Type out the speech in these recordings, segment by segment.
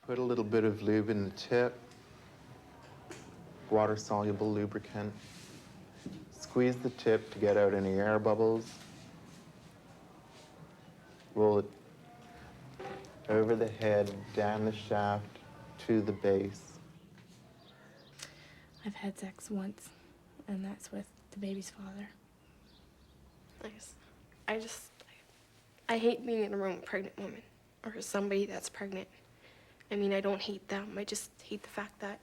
Put a little bit of lube in the tip, water-soluble lubricant. Squeeze the tip to get out any air bubbles. Roll it over the head, down the shaft, to the base. I've had sex once, and that's with the baby's father. I hate being in a room with a pregnant woman or somebody that's pregnant. I mean, I don't hate them. I just hate the fact that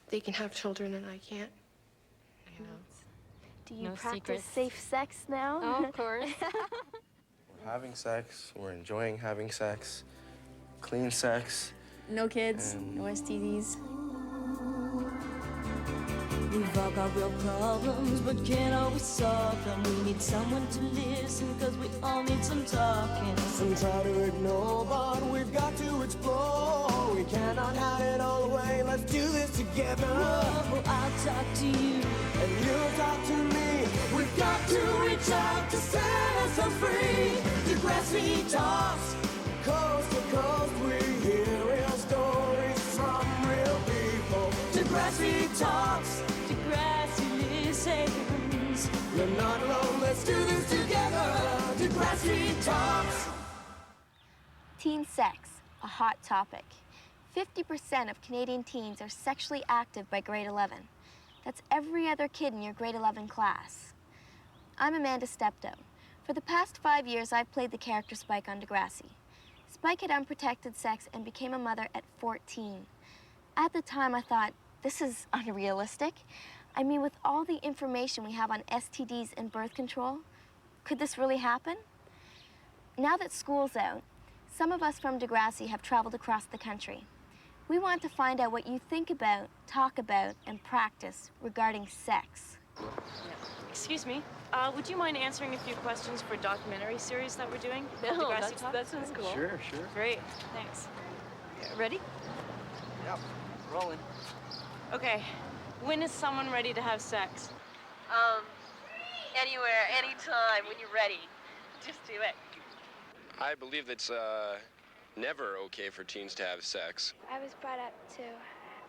they can have children and I can't. You know? Do you No practice secrets. safe sex now? Oh, of course. We're having sex, we're enjoying having sex, clean sex. No kids, no STDs. We've all got real problems, but can't always solve them. We need someone to listen, cause we all need some talking. Some try to ignore, but we've got to explore. We cannot hide it all away, let's do this together. Whoa, I'll talk to you, and you'll talk to me. We've got to reach out to set ourselves free. Degrassi Talks, coast to coast, we hear real stories from real people. Degrassi Talks, Degrassi listens. you're not alone, let's do this together. Degrassi Talks. Teen sex, a hot topic. 50% of Canadian teens are sexually active by grade 11. That's every other kid in your grade 11 class. I'm Amanda Steptoe. For the past 5 years, I've played the character Spike on Degrassi. Spike had unprotected sex and became a mother at 14. At the time, I thought, this is unrealistic. I mean, with all the information we have on STDs and birth control, could this really happen? Now that school's out, some of us from Degrassi have traveled across the country. We want to find out what you think about, talk about, and practice regarding sex. Excuse me, would you mind answering a few questions for a documentary series that we're doing? No, Degrassi Talks? that sounds cool. Sure. Great, thanks. Ready? Yep, rolling. Okay, when is someone ready to have sex? Anywhere, anytime, when you're ready. Just do it. I believe it's never okay for teens to have sex. I was brought up to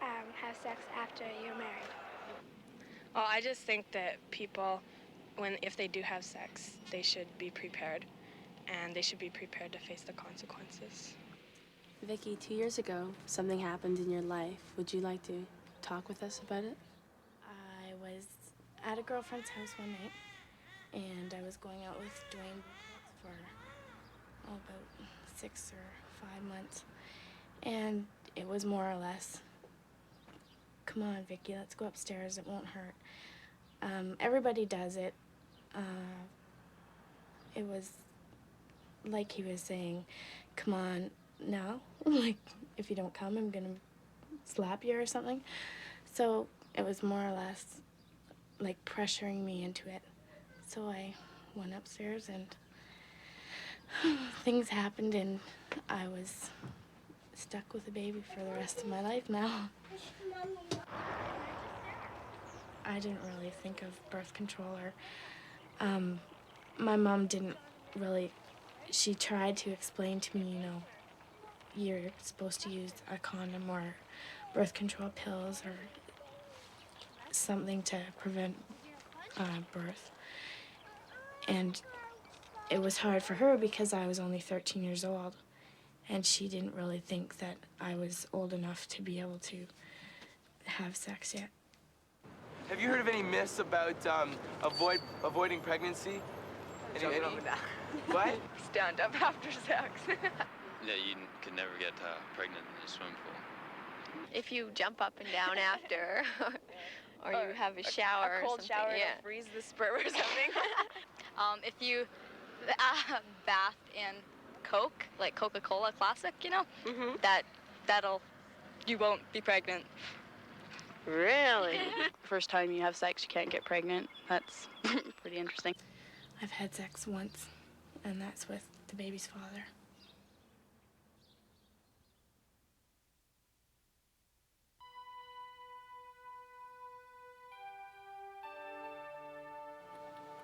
have sex after you're married. Well, I just think that people, if they do have sex, they should be prepared, and they should be prepared to face the consequences. Vicky, 2 years ago, something happened in your life. Would you like to talk with us about it? I was at a girlfriend's house one night, and I was going out with Dwayne for about 6 or 5 months, and it was more or less, come on, Vicky, let's go upstairs, it won't hurt. Everybody does it. It was like he was saying, come on now, like, if you don't come, I'm gonna slap you or something. So it was more or less like pressuring me into it. So I went upstairs and things happened, and I was stuck with a baby for the rest of my life now. I didn't really think of birth control, or my mom didn't really. She tried to explain to me, you know, you're supposed to use a condom or birth control pills or something to prevent birth. And it was hard for her because I was only 13 years old, and she didn't really think that I was old enough to be able to have sex yet. Have you heard of any myths about avoiding pregnancy? Any? Over that. What? Stand up after sex. Yeah, you could never get pregnant in a swimming pool. If you jump up and down after, or you have a shower a cold or something. shower Yeah. to freeze the sperm or something. If you bath in Coke, like Coca-Cola Classic, you know, you won't be pregnant. Really? First time you have sex, you can't get pregnant. That's pretty interesting. I've had sex once, and that's with the baby's father.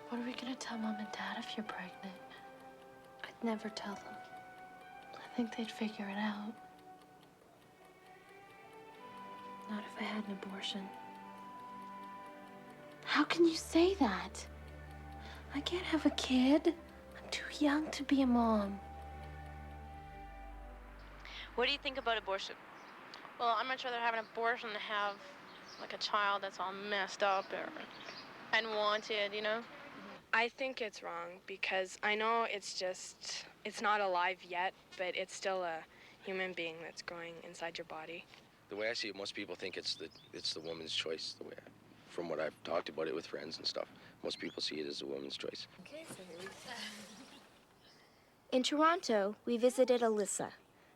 What are we gonna tell Mom and Dad if you're pregnant? I'd never tell them. I think they'd figure it out. had an abortion. How can you say that? I can't have a kid. I'm too young to be a mom. What do you think about abortion? Well, I'd much rather have an abortion than have, like, a child that's all messed up or unwanted, you know? I think it's wrong because I know it's not alive yet, but it's still a human being that's growing inside your body. The way I see it, most people think it's the woman's choice. From what I've talked about it with friends and stuff, most people see it as a woman's choice. In Toronto, we visited Alyssa.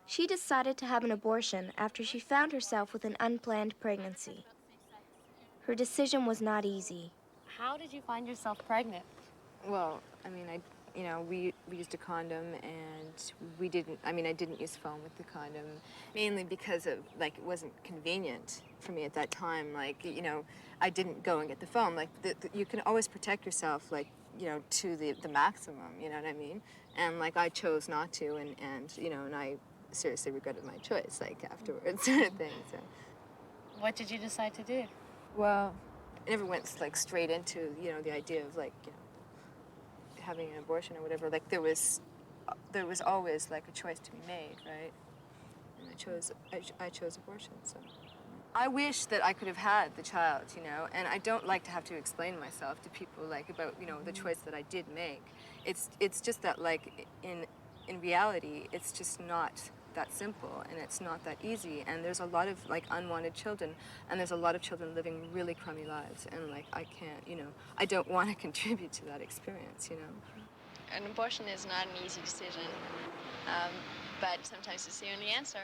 She decided to have an abortion after she found herself with an unplanned pregnancy. Her decision was not easy. How did you find yourself pregnant? Well, I mean, we used a condom, and I didn't use foam with the condom, mainly because of, like, it wasn't convenient for me at that time. Like, you know, I didn't go and get the foam. Like, you can always protect yourself, like, you know, to the maximum, you know what I mean? And, like, I chose not to, and you know, and I seriously regretted my choice, like, afterwards, sort of thing, so. What did you decide to do? Well, I never went, like, straight into, you know, the idea of, like, you know, having an abortion or whatever. Like, there was always, like, a choice to be made, right? And I chose abortion, so. I wish that I could have had the child, you know, and I don't like to have to explain myself to people, like, about, you know, the choice that I did make. It's just that, like, in reality, it's just not that simple, and it's not that easy, and there's a lot of, like, unwanted children, and there's a lot of children living really crummy lives, and, like, I can't, you know, I don't want to contribute to that experience, you know. An abortion is not an easy decision, but sometimes it's the only answer.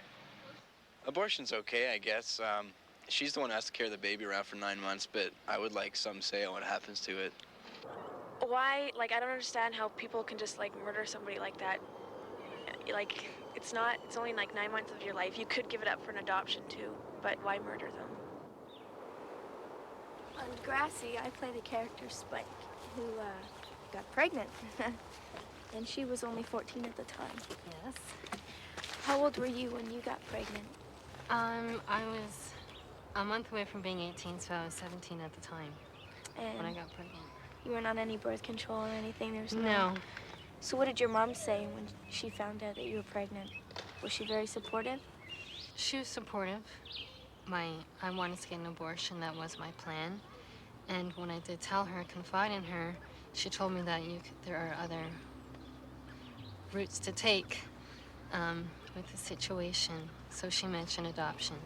Abortion's okay, I guess. She's the one who has to carry the baby around for 9 months, but I would like some say on what happens to it. Why, like, I don't understand how people can just, like, murder somebody like that. Like, it's only, like, 9 months of your life. You could give it up for an adoption, too, but why murder them? On Degrassi, I play the character Spike, who got pregnant. And she was only 14 at the time. Yes. How old were you when you got pregnant? I was a month away from being 18, so I was 17 at the time And when I got pregnant. you weren't on any birth control or anything? There was No. So what did your mom say when she found out that you were pregnant? Was she very supportive? She was supportive. I wanted to get an abortion. That was my plan. And when I did tell her, confide in her, she told me that there are other routes to take with the situation. So she mentioned adoption.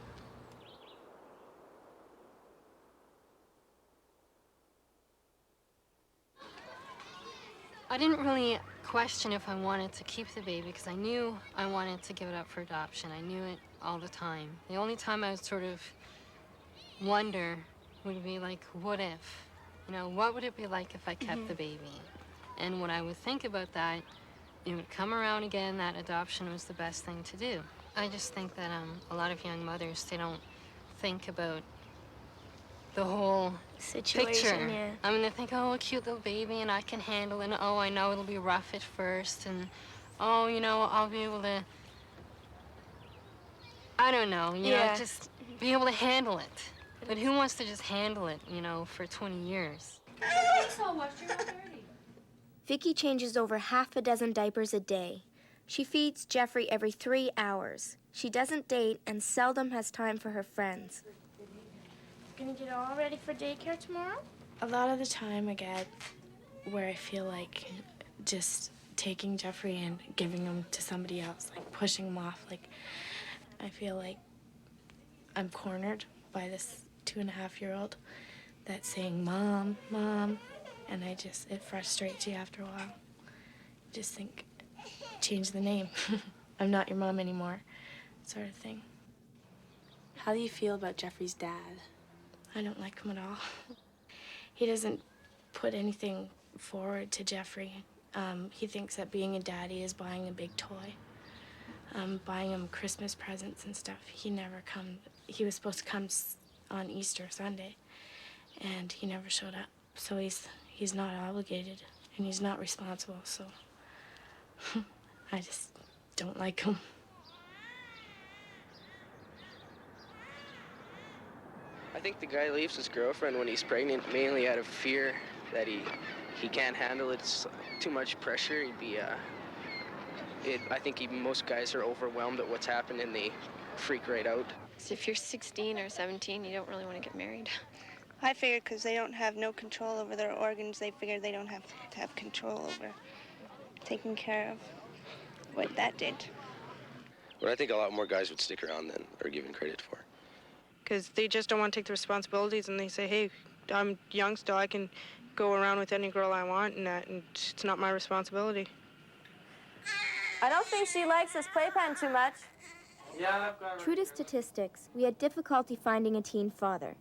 I didn't really question if I wanted to keep the baby because I knew I wanted to give it up for adoption. I knew it all the time. The only time I would sort of wonder would be like, what if? You know, what would it be like if I kept the baby? And when I would think about that, it would come around again that adoption was the best thing to do. I just think that a lot of young mothers, they don't think about the whole Situation, picture. yeah. I mean, they think, oh, a cute little baby, and I can handle it, and oh, I know it'll be rough at first, and oh, you know, I'll be able to, I don't know, you know, just be able to handle it. But who wants to just handle it, you know, for 20 years? So much, you're not dirty. Vicky changes over half a dozen diapers a day. She feeds Jeffrey every 3 hours. She doesn't date and seldom has time for her friends. Gonna get all ready for daycare tomorrow? A lot of the time I get where I feel like just taking Jeffrey and giving him to somebody else, like pushing him off. Like, I feel like I'm cornered by this 2.5-year-old that's saying, Mom, Mom, and it frustrates you after a while. You just think, change the name. I'm not your mom anymore, sort of thing. How do you feel about Jeffrey's dad? I don't like him at all. He doesn't put anything forward to Jeffrey. He thinks that being a daddy is buying a big toy, buying him Christmas presents and stuff. He never comes. He was supposed to come on Easter Sunday, and he never showed up. So he's not obligated, and he's not responsible, so I just don't like him. I think the guy leaves his girlfriend when he's pregnant mainly out of fear that he can't handle it. It's too much pressure. I think most guys are overwhelmed at what's happened and they freak right out. So if you're 16 or 17, you don't really want to get married. I figured because they don't have no control over their organs, they figured they don't have to have control over taking care of what that did. But I think a lot more guys would stick around than are given credit for. Because they just don't want to take the responsibilities, and they say, hey, I'm young still, I can go around with any girl I want and it's not my responsibility. I don't think she likes this playpen too much. True to statistics, we had difficulty finding a teen father.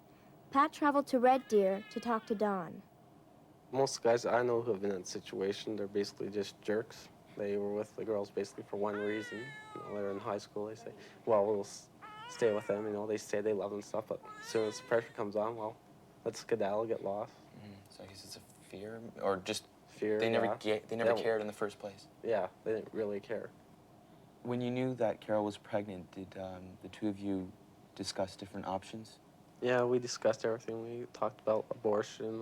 Pat traveled to Red Deer to talk to Don. Most guys I know who have been in that situation, they're basically just jerks. They were with the girls basically for one reason. You know, they're in high school, they say, well, we'll stay with them. You know, they say they love them and stuff, but as soon as the pressure comes on, well, let's skedaddle, get lost. So I guess it's a fear, or just fear. They never cared in the first place. Yeah, they didn't really care. When you knew that Carol was pregnant, did the two of you discuss different options? Yeah, we discussed everything. We talked about abortion,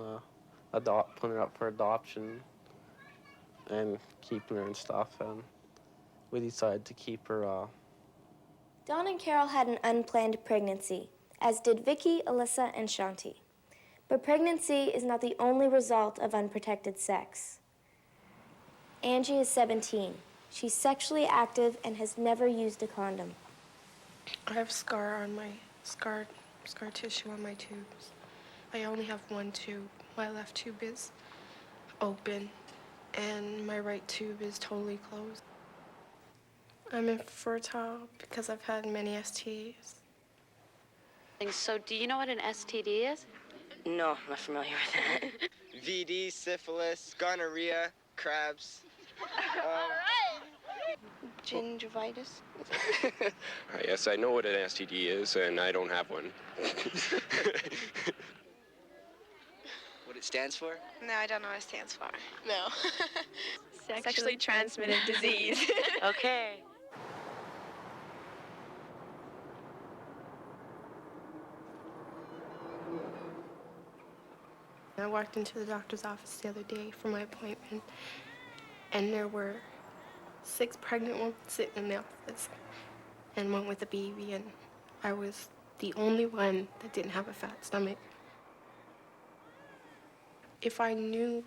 putting her up for adoption, and keeping her and stuff. And we decided to keep her. Dawn and Carol had an unplanned pregnancy, as did Vicky, Alyssa, and Shanti. But pregnancy is not the only result of unprotected sex. Angie is 17. She's sexually active and has never used a condom. I have scar tissue on my tubes. I only have one tube. My left tube is open, and my right tube is totally closed. I'm infertile because I've had many STDs. So do you know what an STD is? No, I'm not familiar with that. VD, syphilis, gonorrhea, crabs. Gingivitis. Yes, I know what an STD is, and I don't have one. What it stands for? No, I don't know what it stands for. No. Sexually transmitted disease. Okay. I walked into the doctor's office the other day for my appointment, and there were 6 pregnant women sitting in the office, and one with a baby, and I was the only one that didn't have a fat stomach. If I knew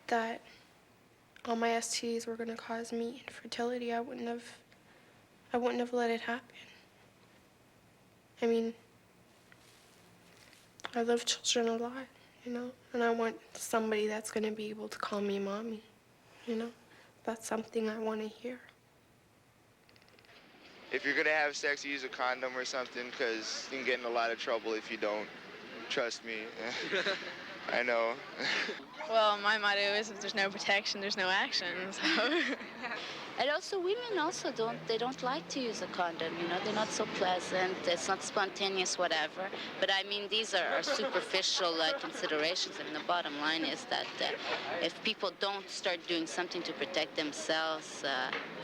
that all my STDs were going to cause me infertility, I wouldn't have let it happen. I mean, I love children a lot, you know, and I want somebody that's going to be able to call me mommy, you know. That's something I want to hear. If you're gonna have sex, use a condom or something, because you can get in a lot of trouble if you don't. Trust me. I know. Well, my motto is if there's no protection, there's no action, so. And also, women also don't like to use a condom, you know, they're not so pleasant, it's not spontaneous, whatever. But I mean, these are superficial considerations. I mean, the bottom line is that if people don't start doing something to protect themselves,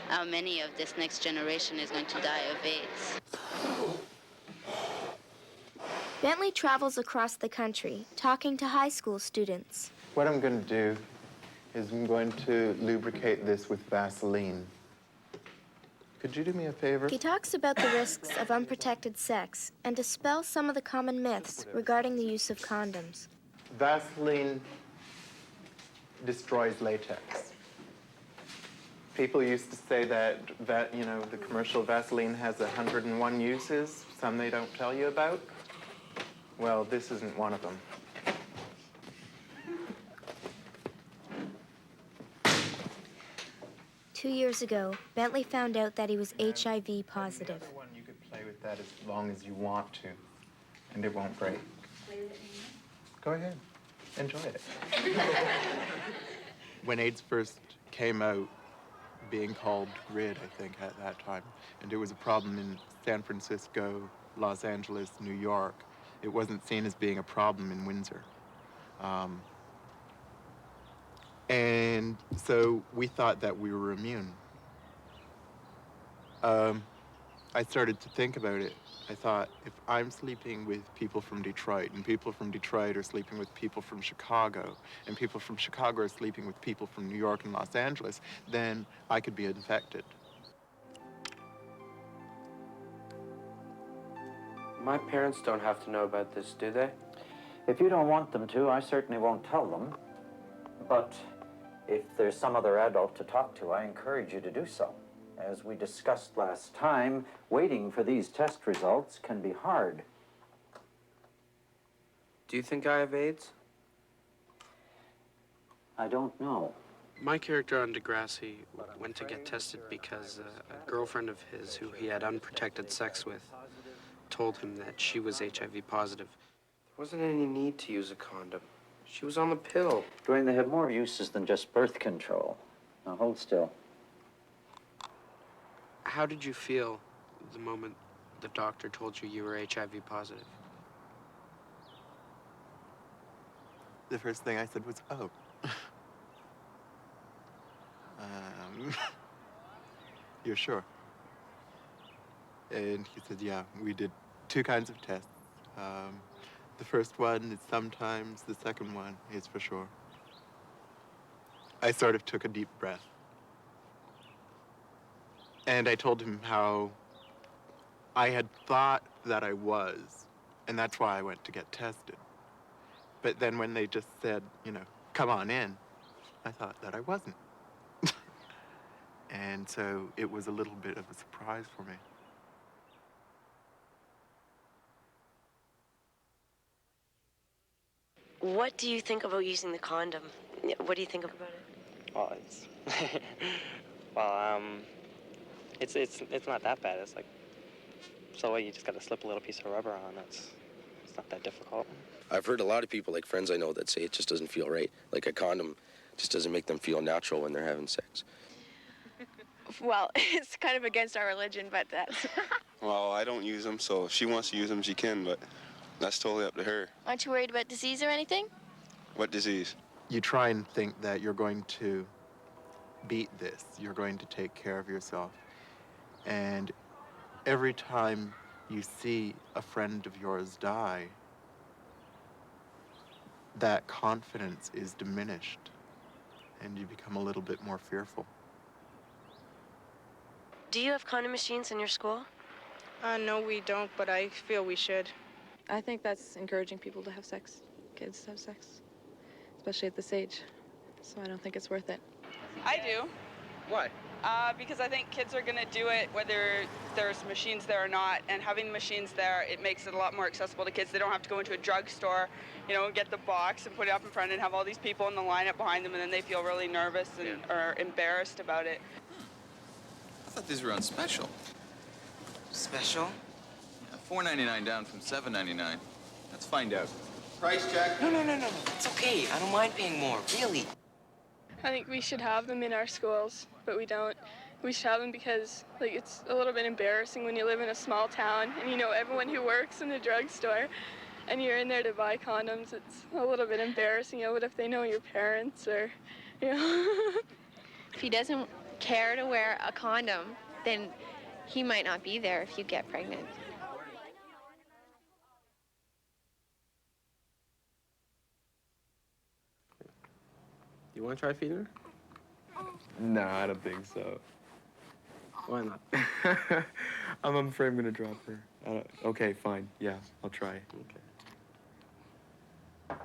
how many of this next generation is going to die of AIDS? Bentley travels across the country, talking to high school students. What I'm going to do is I'm going to lubricate this with Vaseline. Could you do me a favor? He talks about the risks of unprotected sex and dispels some of the common myths regarding the use of condoms. Vaseline destroys latex. People used to say that you know, the commercial Vaseline has 101 uses, some they don't tell you about. Well, this isn't one of them. 2 years ago, Bentley found out that he was HIV positive. You could play with that as long as you want to, and it won't break. Go ahead. Enjoy it. When AIDS first came out, being called GRID, I think, at that time, and it was a problem in San Francisco, Los Angeles, New York, it wasn't seen as being a problem in Windsor. And so we thought that we were immune. I started to think about it. I thought, if I'm sleeping with people from Detroit, and people from Detroit are sleeping with people from Chicago, and people from Chicago are sleeping with people from New York and Los Angeles, then I could be infected. My parents don't have to know about this, do they? If you don't want them to, I certainly won't tell them. But if there's some other adult to talk to, I encourage you to do so. As we discussed last time, waiting for these test results can be hard. Do you think I have AIDS? I don't know. My character on Degrassi went to get tested because a girlfriend of his who he had unprotected sex with told him that she was HIV positive. There wasn't any need to use a condom. She was on the pill. Dwayne, they have more uses than just birth control. Now hold still. How did you feel the moment the doctor told you you were HIV positive? The first thing I said was, oh. You're sure? And he said, yeah, we did 2 kinds of tests. The first one is sometimes, the second one is for sure. I sort of took a deep breath. And I told him how I had thought that I was, and that's why I went to get tested. But then when they just said, you know, come on in, I thought that I wasn't. And so it was a little bit of a surprise for me. What do you think about using the condom? What do you think about it? Well, it's well, it's not that bad. It's like, so what, you just gotta slip a little piece of rubber on. It's not that difficult. I've heard a lot of people, like friends I know, that say it just doesn't feel right. Like a condom just doesn't make them feel natural when they're having sex. Well, it's kind of against our religion, but that's... Well, I don't use them, so if she wants to use them, she can, but that's totally up to her. Aren't you worried about disease or anything? What disease? You try and think that you're going to beat this. You're going to take care of yourself. And every time you see a friend of yours die, that confidence is diminished, and you become a little bit more fearful. Do you have condom machines in your school? No, we don't, but I feel we should. I think that's encouraging people to have sex, kids to have sex, especially at this age. So I don't think it's worth it. I do. Why? Because I think kids are going to do it whether there's machines there or not, and having the machines there, it makes it a lot more accessible to kids. They don't have to go into a drugstore, you know, get the box and put it up in front and have all these people in the lineup behind them, and then they feel really nervous and or embarrassed about it. I thought these were on special. Special? Yeah, $4.99 down from $7.99. Let's find out. Price check. No. It's okay. I don't mind paying more, really. I think we should have them in our schools, but we don't. We should have them because, like, it's a little bit embarrassing when you live in a small town and you know everyone who works in the drugstore and you're in there to buy condoms. It's a little bit embarrassing. You know, what if they know your parents or, you know? If he doesn't care to wear a condom, then he might not be there if you get pregnant. You want to try feeding her? No, I don't think so. Why not? I'm afraid I'm gonna drop her. Okay, fine. Yeah, I'll try. Okay.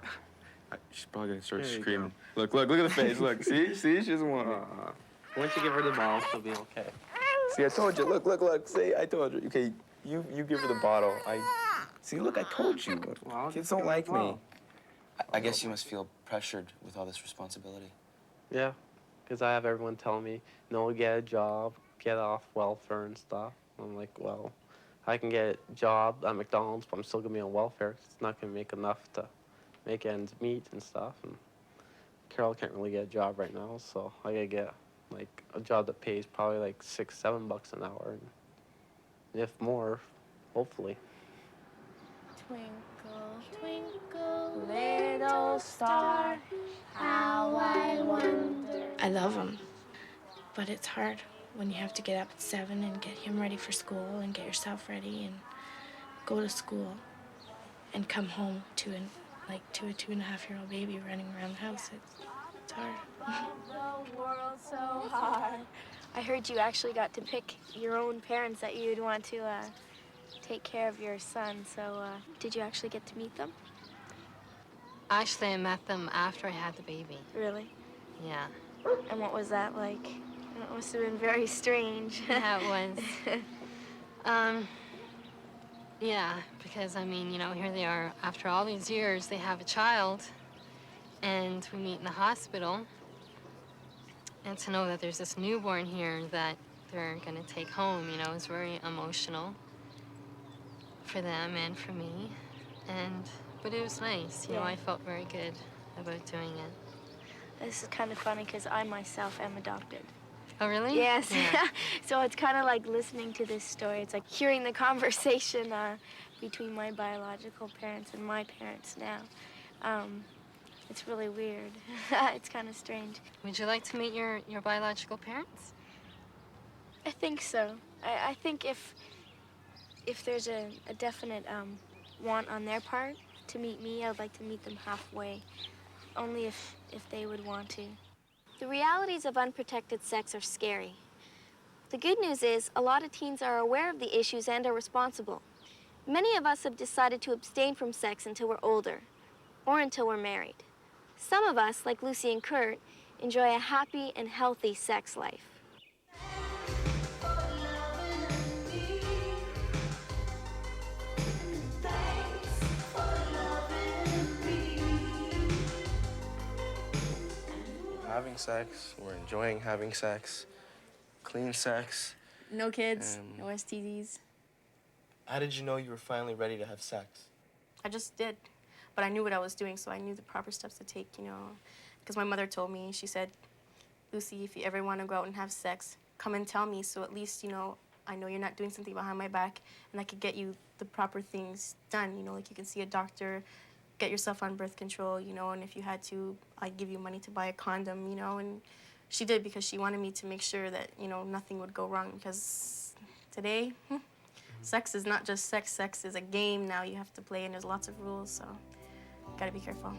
She's probably gonna start There you screaming. Look at the face. Look, see, she doesn't want me. Once you give her the ball, she'll be okay. See, I told you. Look. See, I told you. Okay, you give her the bottle. See. Look, I told you. Well, Kids don't like me. I guess you must feel pressured with all this responsibility. Yeah, because I have everyone telling me, no, get a job, get off welfare and stuff. I'm like, well, I can get a job at McDonald's, but I'm still going to be on welfare 'cause it's not going to make enough to make ends meet and stuff. And Carol can't really get a job right now, so I got to get, like, a job that pays probably, like, $6-7 an hour. And if more, hopefully. Twinkle, twinkle, little star, how I wonder. I love them, but it's hard. when you have to get up at 7 and get him ready for school and get yourself ready and go to school and come home to a 2.5-year-old baby running around the house. It's hard. The world's so hard. I heard you actually got to pick your own parents that you'd want to take care of your son. So did you actually get to meet them? Actually, I met them after I had the baby. Really? Yeah. And what was that like? It must have been very strange. Yeah, it was. Yeah, because, I mean, you know, here they are. After all these years, they have a child, and we meet in the hospital. And to know that there's this newborn here that they're going to take home, you know, is very emotional for them and for me. But it was nice. You know, I felt very good about doing it. This is kind of funny because I myself am adopted. Oh, really? Yes. Yeah. So it's kind of like listening to this story. It's like hearing the conversation between my biological parents and my parents now. It's really weird. It's kind of strange. Would you like to meet your biological parents? I think so. I think if there's a definite want on their part to meet me, I would like to meet them halfway. Only if they would want to. The realities of unprotected sex are scary. The good news is a lot of teens are aware of the issues and are responsible. Many of us have decided to abstain from sex until we're older, or until we're married. Some of us, like Lucy and Kurt, enjoy a happy and healthy sex life. Having sex, we're enjoying having sex, clean sex. No kids, no STDs. How did you know you were finally ready to have sex? I just did. But I knew what I was doing, so I knew the proper steps to take, you know. Because my mother told me, she said, Lucy, if you ever want to go out and have sex, come and tell me, so at least, you know, I know you're not doing something behind my back, and I could get you the proper things done, you know, like you can see a doctor, get yourself on birth control, you know, and if you had to, I'd give you money to buy a condom, you know, and she did because she wanted me to make sure that, you know, nothing would go wrong, because today, sex is not just sex. Sex is a game now you have to play, and there's lots of rules, so gotta be careful.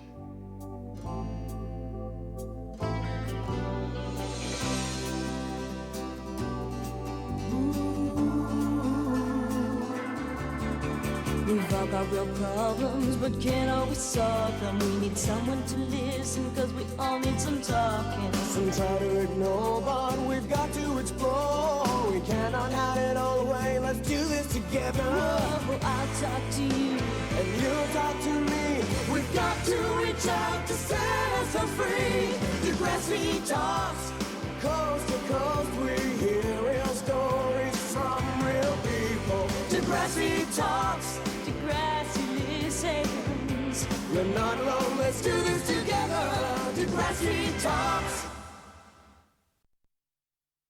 We've all got real problems, but can't always solve them. We need someone to listen, cause we all need some talking. Some try to ignore, but we've got to explore. We cannot hide it all away, let's do this together. Whoa, I'll talk to you, and you'll talk to me. We've got to reach out to set ourselves free. Degrassi Talks, coast to coast, we hear real stories from real people. Degrassi Talks, Degrassi listens. we're not alone, let's do this together. Degrassi Talks.